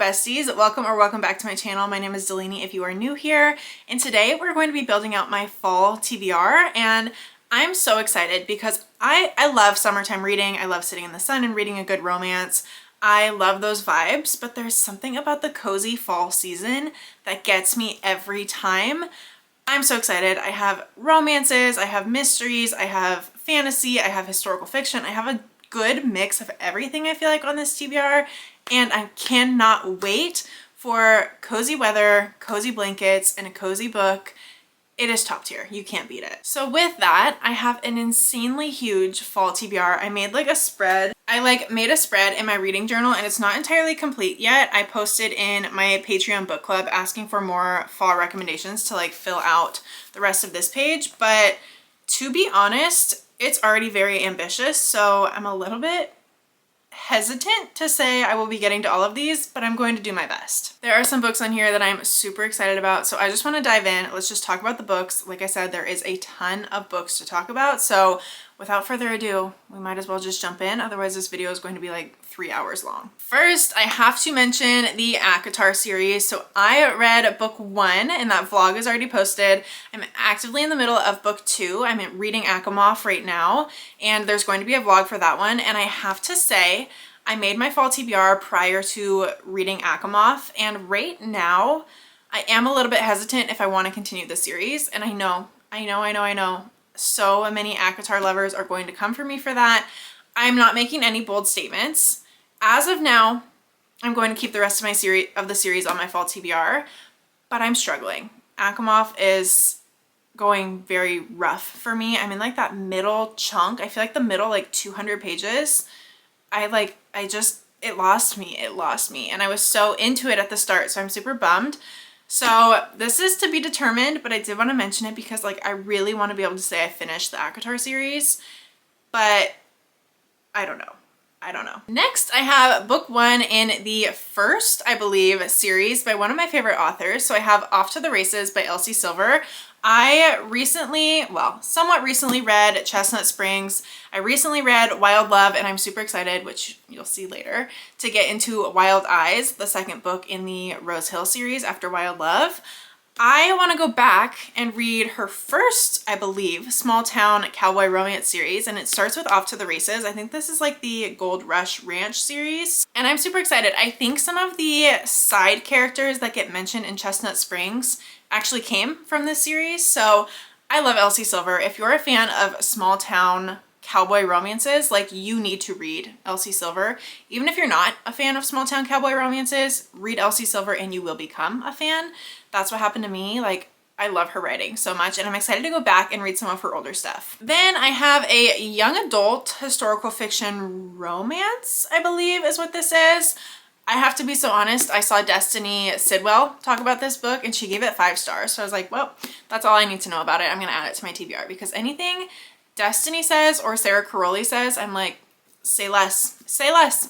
besties, welcome back to my channel. My name is Delaney if you are new here, and today we're going to be building out my fall TBR, and I'm so excited because I love summertime reading. I love sitting in the sun and reading a good romance. I love those vibes, but there's something about the cozy fall season that gets me every time. I'm so excited. I have romances, I have mysteries, I have fantasy, I have historical fiction. I have a good mix of everything I feel like on this TBR, and I cannot wait for cozy weather, cozy blankets, and a cozy book. It is top tier. You can't beat it. So with that, I have an insanely huge fall TBR. I made like a spread. I made a spread in my reading journal, and it's not entirely complete yet. I posted in my Patreon book club asking for more fall recommendations to like fill out the rest of this page. But to be honest, it's already very ambitious. So I'm a little bit hesitant to say I will be getting to all of these, but I'm going to do my best. There are some books on here that I'm super excited about, so I just want to dive in. Let's just talk about the books. Like I said, there is a ton of books to talk about, so without further ado, we might as well just jump in. Otherwise, this video is going to be like 3 hours long. First, I have to mention the ACOTAR series. So I read book 1, and that vlog is already posted. I'm actively in the middle of book 2. I'm reading Achamoff right now, and there's going to be a vlog for that one. And I have to say, I made my fall TBR prior to reading Achamoff, and right now, I am a little bit hesitant if I want to continue the series. And I know. So many ACOTAR lovers are going to come for me for that. I'm not making any bold statements. As of now, I'm going to keep the rest of the series on my fall TBR, but I'm struggling. Achamoff is going very rough for me. I'm in like that middle chunk. I feel like the middle like 200 pages. It lost me. And I was so into it at the start, so I'm super bummed. So this is to be determined, but I did want to mention it because like I really want to be able to say I finished the ACOTAR series, but I don't know. Next, I have book 1 in the first, I believe, series by one of my favorite authors. So I have Off to the Races by Elsie Silver. I somewhat recently read Chestnut Springs. I recently read Wild Love, and I'm super excited, which you'll see later, to get into Wild Eyes, the second book in the Rose Hill series after Wild Love. I want to go back and read her first, I believe, small town cowboy romance series, and it starts with Off to the Races. I think this is like the Gold Rush Ranch series, and I'm super excited. I think some of the side characters that get mentioned in Chestnut Springs actually came from this series, so I love Elsie Silver. If you're a fan of small town cowboy romances, like, you need to read Elsie Silver. Even if you're not a fan of small town cowboy romances, read Elsie Silver and you will become a fan. That's what happened to me. Like, I love her writing so much, and I'm excited to go back and read some of her older stuff. Then I have a young adult historical fiction romance, I believe is what this is. I have to be so honest, I saw Destiny Sidwell talk about this book and she gave it 5 stars. So I was like, well, that's all I need to know about it. I'm gonna add it to my TBR because anything Destiny says or Sarah Caroli says, I'm like, say less.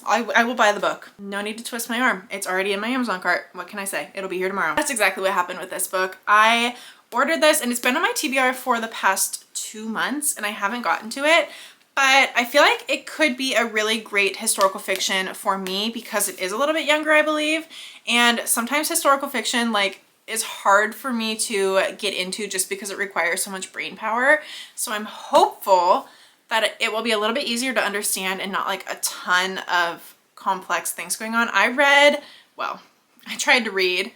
I will buy the book. No need to twist my arm. It's already in my Amazon cart. What can I say? It'll be here tomorrow. That's exactly what happened with this book. I ordered this and it's been on my TBR for the past 2 months and I haven't gotten to it, but I feel like it could be a really great historical fiction for me because it is a little bit younger, I believe. And sometimes historical fiction is hard for me to get into just because it requires so much brain power. So I'm hopeful that it will be a little bit easier to understand and not like a ton of complex things going on. I tried to read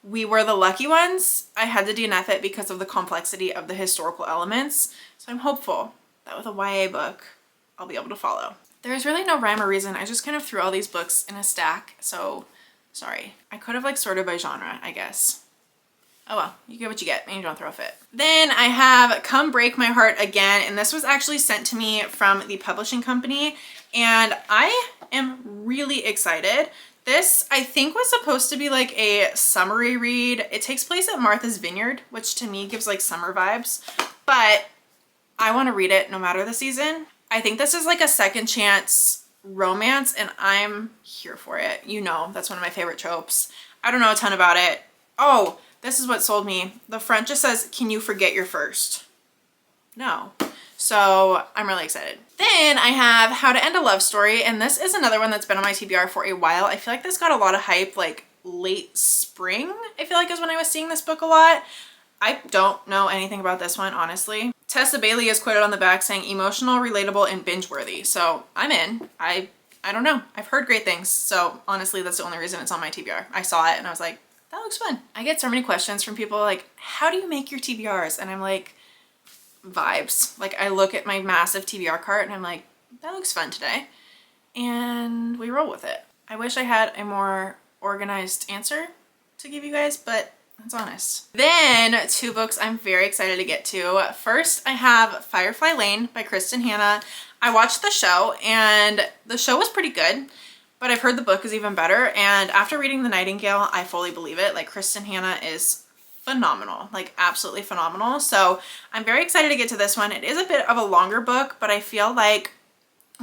We Were the Lucky Ones. I had to DNF it because of the complexity of the historical elements. So I'm hopeful that with a YA book, I'll be able to follow. There's really no rhyme or reason. I just kind of threw all these books in a stack. So sorry. I could have sorted by genre, I guess. Oh well, you get what you get, and you don't throw a fit. Then I have Come Break My Heart Again, and this was actually sent to me from the publishing company, and I am really excited. This, I think, was supposed to be like a summery read. It takes place at Martha's Vineyard, which to me gives like summer vibes, but I want to read it no matter the season. I think this is like a second chance romance, and I'm here for it. You know, that's one of my favorite tropes. I don't know a ton about it. Oh, this is what sold me. The front just says, "Can you forget your first?" No. So I'm really excited. Then I have How to End a Love Story, and this is another one that's been on my TBR for a while. I feel like this got a lot of hype like late spring, I feel like is when I was seeing this book a lot. I don't know anything about this one, honestly. Tessa Bailey is quoted on the back saying emotional, relatable, and binge-worthy. So I'm in. I don't know. I've heard great things. So honestly, that's the only reason it's on my TBR. I saw it and I was like, that looks fun. I get so many questions from people like, how do you make your TBRs? And I'm like, vibes. Like I look at my massive TBR cart and I'm like, that looks fun today. And we roll with it. I wish I had a more organized answer to give you guys, but that's honest. Then 2 books I'm very excited to get to. First, I have Firefly Lane by Kristen Hanna. I watched the show and the show was pretty good, but I've heard the book is even better. And after reading The Nightingale, I fully believe it. Like Kristen Hanna is phenomenal, like absolutely phenomenal. So I'm very excited to get to this one. It is a bit of a longer book, but I feel like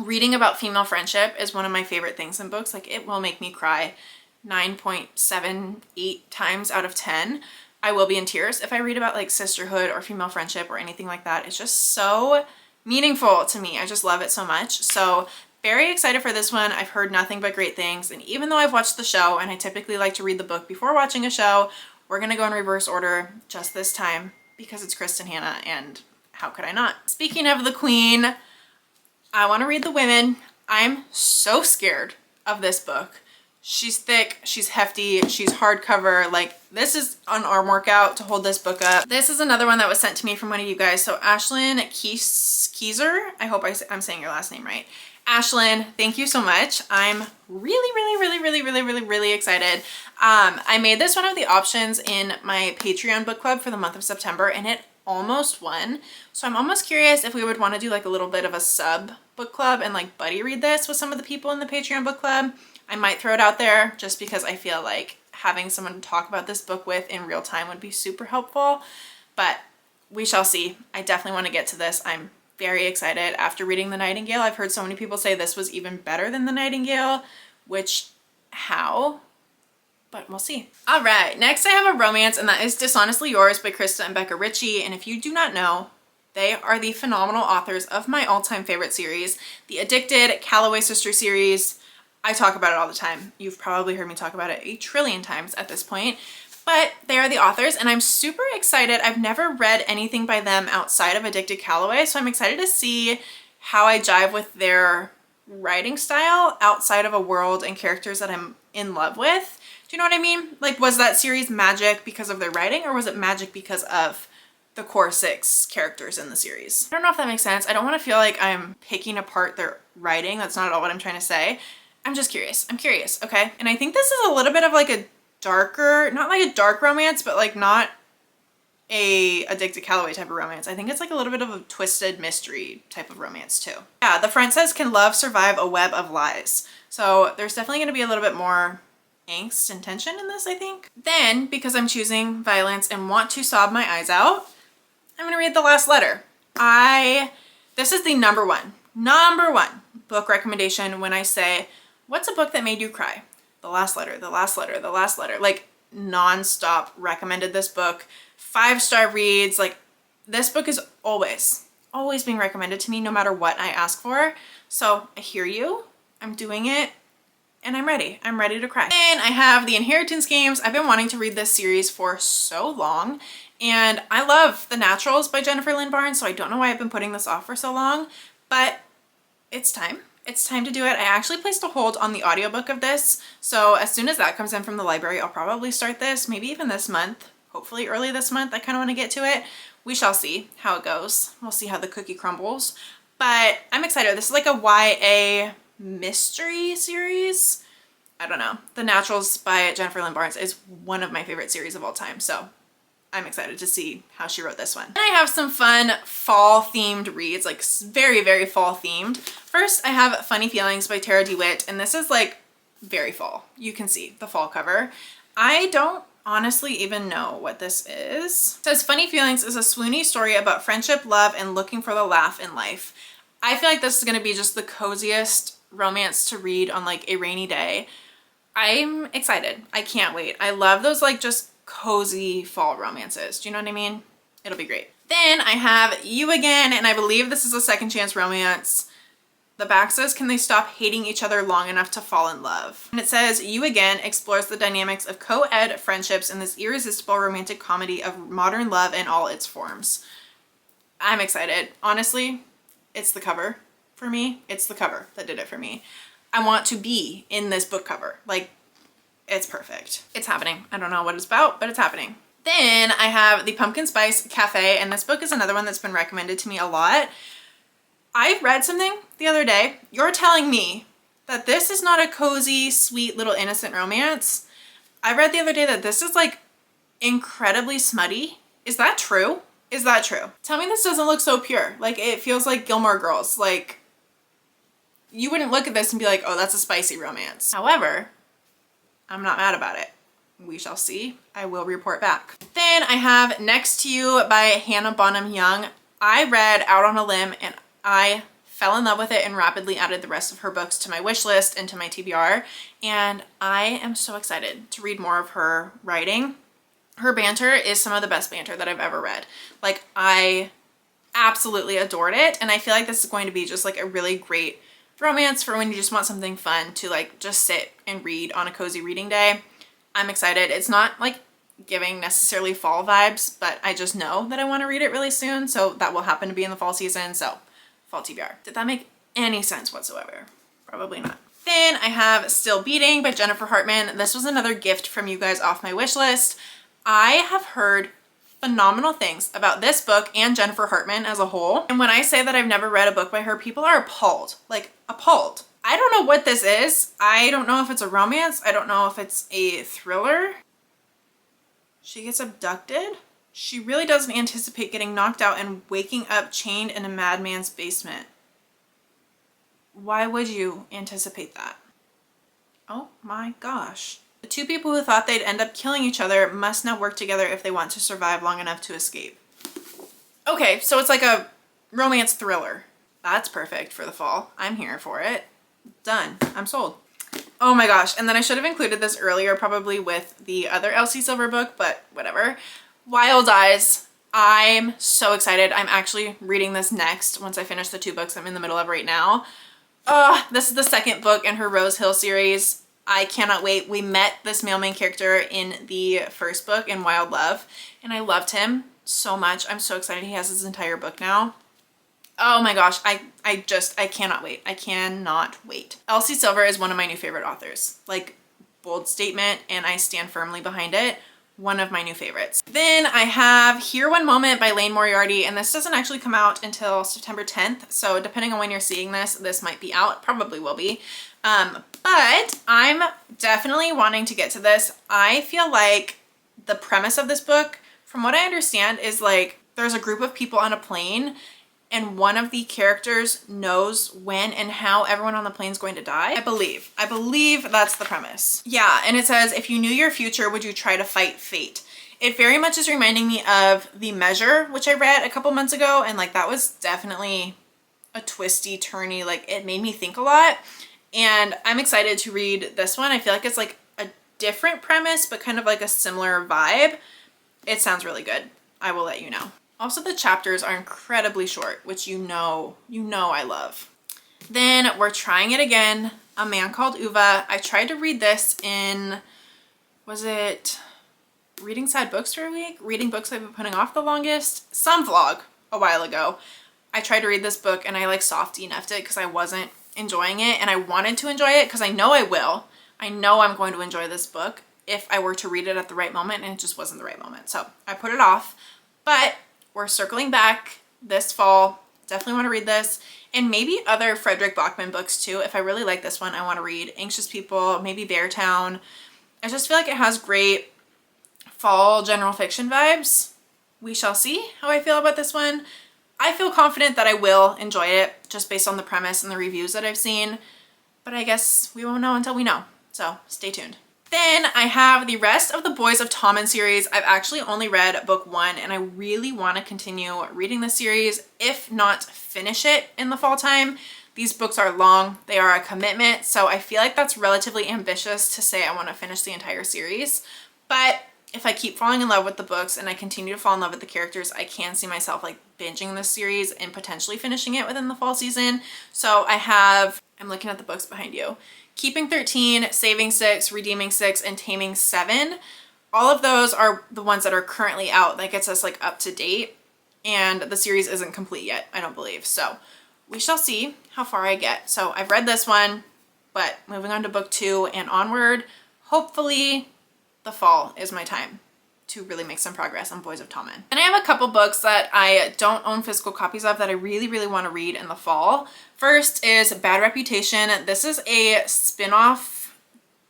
reading about female friendship is one of my favorite things in books. Like it will make me cry 9.78 times out of 10. I will be in tears if I read about like sisterhood or female friendship or anything like that. It's just so meaningful to me. I just love it so much. So very excited for this one. I've heard nothing but great things. And even though I've watched the show and I typically like to read the book before watching a show, we're gonna go in reverse order just this time because it's Kristen Hanna and how could I not? Speaking of the queen, I want to read The Women. I'm so scared of this book. She's thick, she's hefty, she's hardcover. Like this is an arm workout to hold this book up. This is another one that was sent to me from one of you guys. So Ashlyn Keiser, I hope I'm saying your last name right. Ashlyn, thank you so much. I'm really excited. I made this one of the options in my Patreon book club for the month of September and it almost won. So I'm almost curious if we would want to do like a little bit of a sub book club and like buddy read this with some of the people in the Patreon book club. I might throw it out there just because I feel like having someone to talk about this book with in real time would be super helpful, but we shall see. I definitely want to get to this. I'm very excited. After reading The Nightingale, I've heard so many people say this was even better than The Nightingale, which how? But we'll see. All right, next I have a romance and that is Dishonestly Yours by Krista and Becca Ritchie. And if you do not know, they are the phenomenal authors of my all-time favorite series, the Addicted Calloway Sister series. I talk about it all the time. You've probably heard me talk about it a trillion times at this point, but they are the authors and I'm super excited. I've never read anything by them outside of Addicted Calloway, so I'm excited to see how I jive with their writing style outside of a world and characters that I'm in love with. Do you know what I mean? Like, was that series magic because of their writing or was it magic because of the core 6 characters in the series? I don't know if that makes sense. I don't want to feel like I'm picking apart their writing. That's not at all what I'm trying to say. I'm just curious. I'm curious, okay? And I think this is a little bit of like a darker, not like a dark romance, but like not a Addicted Calloway type of romance. I think it's like a little bit of a twisted mystery type of romance too. Yeah, the front says, can love survive a web of lies? So there's definitely going to be a little bit more angst and tension in this, I think. Then, because I'm choosing violence and want to sob my eyes out, I'm going to read The Last Letter. This is the number one book recommendation when I say, what's a book that made you cry? The Last Letter, The Last Letter, The Last Letter. Like non-stop recommended this book. 5-star reads. Like this book is always being recommended to me no matter what I ask for. So I hear you. I'm doing it. And I'm ready. I'm ready to cry. And I have The Inheritance Games. I've been wanting to read this series for so long. And I love The Naturals by Jennifer Lynn Barnes. So I don't know why I've been putting this off for so long. But it's time. It's time to do it. I actually placed a hold on the audiobook of this. So as soon as that comes in from the library, I'll probably start this, maybe even this month, hopefully early this month. I kind of want to get to it. We shall see how it goes. We'll see how the cookie crumbles. But I'm excited. This is like a YA mystery series. I don't know. The Naturals by Jennifer Lynn Barnes is one of my favorite series of all time. So I'm excited to see how she wrote this one. And I have some fun fall themed reads, like very fall themed. First, I have Funny Feelings by Tara DeWitt, and this is like very fall. You can see the fall cover. I don't honestly even know what this is. It says Funny Feelings is a swoony story about friendship, love, and looking for the laugh in life. I feel like this is gonna be just the coziest romance to read on like a rainy day. I'm excited. I can't wait. I love those like just cozy fall romances. Do you know what I mean? It'll be great. Then I have You Again, and I believe this is a second chance romance. The back says, can they stop hating each other long enough to fall in love? And it says, You Again explores the dynamics of co-ed friendships in this irresistible romantic comedy of modern love in all its forms. I'm excited. Honestly, it's the cover for me. It's the cover that did it for me. I want to be in this book cover. Like, it's perfect. It's happening. I don't know what it's about, but it's happening. Then I have the Pumpkin Spice Cafe, and this book is another one that's been recommended to me a lot. I read something the other day. You're telling me that this is not a cozy, sweet, little innocent romance. I read the other day that this is like incredibly smutty. Is that true? Is that true? Tell me this doesn't look so pure. Like, it feels like Gilmore Girls. Like, you wouldn't look at this and be like, oh, that's a spicy romance. However, I'm not mad about it. We shall see. I will report back. Then I have Next to You by Hannah Bonham Young. I read Out on a Limb and I fell in love with it and rapidly added the rest of her books to my wish list and to my TBR. And I am so excited to read more of her writing. Her banter is some of the best banter that I've ever read. Like, I absolutely adored it. And I feel like this is going to be just like a really great romance for when you just want something fun to like just sit and read on a cozy reading day. I'm excited. It's not like giving necessarily fall vibes, but I just know that I want to read it really soon. So that will happen to be in the fall season. So fall TBR. Did that make any sense whatsoever? Probably not. Then I have Still Beating by Jennifer Hartman. This was another gift from you guys off my wish list. I have heard phenomenal things about this book and Jennifer Hartman as a whole. And when I say that I've never read a book by her, people are appalled. Like, appalled. I don't know what this is. I don't know if it's a romance. I don't know if it's a thriller. She gets abducted. She really doesn't anticipate getting knocked out and waking up chained in a madman's basement. Why would you anticipate that? Oh my gosh. The two people who thought they'd end up killing each other must now work together if they want to survive long enough to escape. Okay, so it's like a romance thriller. That's perfect for the fall. I'm here for it. Done. I'm sold. Oh my gosh. And then I should have included this earlier, probably with the other Elsie Silver book, but whatever. Wild Eyes. I'm so excited. I'm actually reading this next once I finish the two books I'm in the middle of right now. This is the second book in her Rose Hill series. I cannot wait. We met this male main character in the first book in Wild Love, and I loved him so much. I'm so excited he has his entire book now. Oh my gosh, I cannot wait. I cannot wait. Elsie Silver is one of my new favorite authors. Like, bold statement, and I stand firmly behind it. One of my new favorites. Then I have Here One Moment by Lane Moriarty, and this doesn't actually come out until September 10th. So depending on when you're seeing this, this might be out. Probably will be. But I'm definitely wanting to get to this. I feel like the premise of this book, from what I understand, is like there's a group of people on a plane and one of the characters knows when and how everyone on the plane is going to die. I believe that's the premise. Yeah, and it says, if you knew your future, would you try to fight fate? It very much is reminding me of The Measure, which I read a couple months ago, and like that was definitely a twisty, turny, like it made me think a lot. And I'm excited to read this one. I feel like it's like a different premise, but kind of like a similar vibe. It sounds really good. I will let you know. Also, the chapters are incredibly short, which you know I love. Then We're Trying It Again, A Man Called Uva. I tried to read this in, was it Reading Side Books for a week? Reading books I've been putting off the longest? Some vlog a while ago. I tried to read this book and I like soft DNF'd it because I wasn't enjoying it, and I wanted to enjoy it because I know I will. I know I'm going to enjoy this book if I were to read it at the right moment, and it just wasn't the right moment. So I put it off, but we're circling back this fall. Definitely want to read this, and maybe other Frederick Bachman books too. If I really like this one, I want to read Anxious People, maybe Beartown. I just feel like it has great fall general fiction vibes. We shall see how I feel about this one. I feel confident that I will enjoy it just based on the premise and the reviews that I've seen, but I guess we won't know until we know. So stay tuned. Then I have the rest of the Boys of Tommen series. I've actually only read book 1, and I really want to continue reading the series, if not finish it in the fall time. These books are long, they are a commitment, so I feel like that's relatively ambitious to say I want to finish the entire series, but if I keep falling in love with the books and I continue to fall in love with the characters, I can see myself like binging this series and potentially finishing it within the fall season. So I'm looking at the books behind you. Keeping 13, Saving 6, Redeeming 6, and Taming 7. All of those are the ones that are currently out. That gets us like up to date. And the series isn't complete yet, I don't believe. So we shall see how far I get. So I've read this one, but moving on to book 2 and onward, hopefully the fall is my time to really make some progress on Boys of Tommen. And I have a couple books that I don't own physical copies of that I really, really want to read in the fall. First is Bad Reputation. This is a spin-off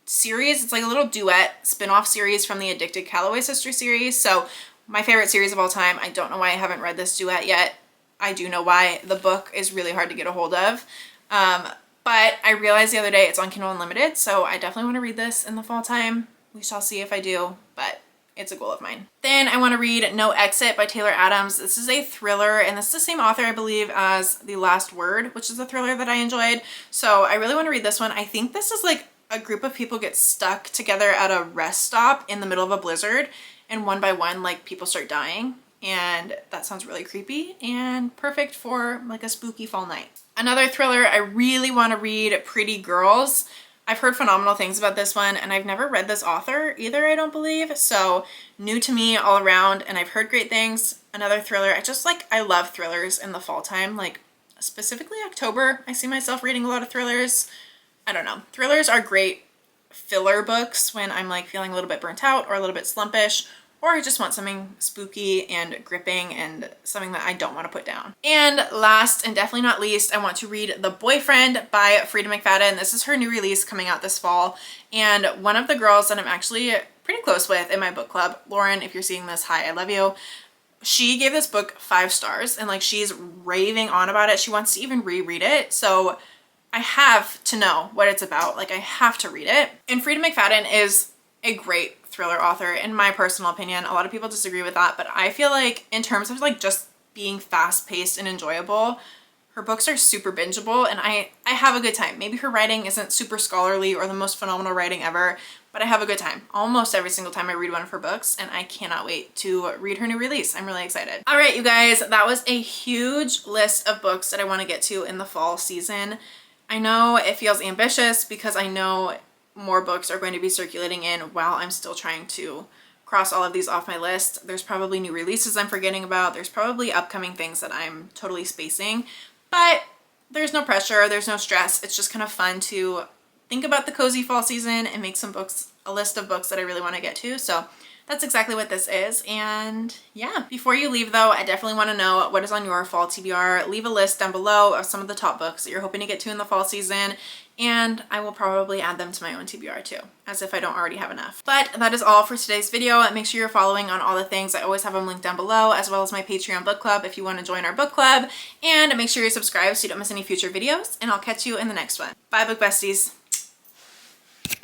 series. It's like a little duet spin-off series from the Addicted Calloway Sister series. So my favorite series of all time. I don't know why I haven't read this duet yet. I do know why. The book is really hard to get a hold of. But I realized the other day it's on Kindle Unlimited, so I definitely want to read this in the fall time. We shall see if I do, but it's a goal of mine. Then I want to read No Exit by Taylor Adams. This is a thriller, and this is the same author, I believe, as The Last Word, which is a thriller that I enjoyed. So I really want to read this one. I think this is like a group of people get stuck together at a rest stop in the middle of a blizzard, and one by one, like, people start dying. And that sounds really creepy and perfect for like a spooky fall night. Another thriller I really want to read, Pretty Girls. I've heard phenomenal things about this one, and I've never read this author either, I don't believe. So new to me all around, and I've heard great things. Another thriller. I love thrillers in the fall time, like specifically October. I see myself reading a lot of thrillers. I don't know. Thrillers are great filler books when I'm like feeling a little bit burnt out or a little bit slumpish, or I just want something spooky and gripping and something that I don't want to put down. And last and definitely not least, I want to read The Boyfriend by Frida McFadden. This is her new release coming out this fall. And one of the girls that I'm actually pretty close with in my book club, Lauren, if you're seeing this, hi, I love you. She gave this book 5 stars, and like she's raving on about it. She wants to even reread it. So I have to know what it's about. Like, I have to read it. And Frida McFadden is a great thriller author in my personal opinion. A lot of people disagree with that, but I feel like in terms of like just being fast-paced and enjoyable, her books are super bingeable, and I have a good time. Maybe her writing isn't super scholarly or the most phenomenal writing ever, but I have a good time almost every single time I read one of her books, and I cannot wait to read her new release. I'm really excited. All right, you guys, that was a huge list of books that I want to get to in the fall season. I know it feels ambitious because I know more books are going to be circulating in while I'm still trying to cross all of these off my list. There's probably new releases I'm forgetting about. There's probably upcoming things that I'm totally spacing, but there's no pressure. There's no stress. It's just kind of fun to think about the cozy fall season and make some books, a list of books that I really want to get to. So that's exactly what this is. And yeah, before you leave though, I definitely want to know what is on your fall TBR. Leave a list down below of some of the top books that you're hoping to get to in the fall season, and I will probably add them to my own TBR too, as if I don't already have enough. But that is all for today's video. Make sure you're following on all the things. I always have them linked down below, as well as my Patreon book club if you want to join our book club. And make sure you're subscribed so you don't miss any future videos, and I'll catch you in the next one. Bye, book besties.